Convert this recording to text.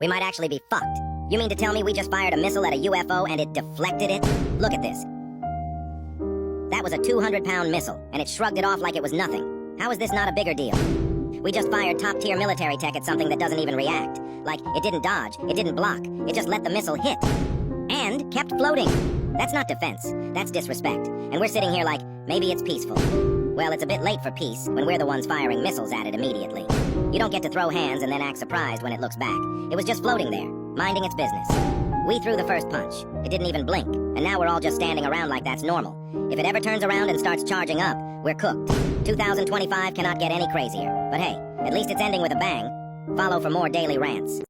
We might actually be fucked. You mean to tell me we just fired a missile at a UFO and it deflected it? Look at this. That was a 200-pound missile, and it shrugged it off like it was nothing. How is this not a bigger deal? We just fired top-tier military tech at something that doesn't even react. Like, it didn't dodge, it didn't block, it just let the missile hit. And kept floating. That's not defense, that's disrespect. And we're sitting here like, maybe it's peaceful. Well, it's a bit late for peace when we're the ones firing missiles at it immediately. You don't get to throw hands and then act surprised when it looks back. It was just floating there, minding its business. We threw the first punch. It didn't even blink. And now we're all just standing around like that's normal. If it ever turns around and starts charging up, we're cooked. 2025 cannot get any crazier. But hey, at least it's ending with a bang. Follow for more daily rants.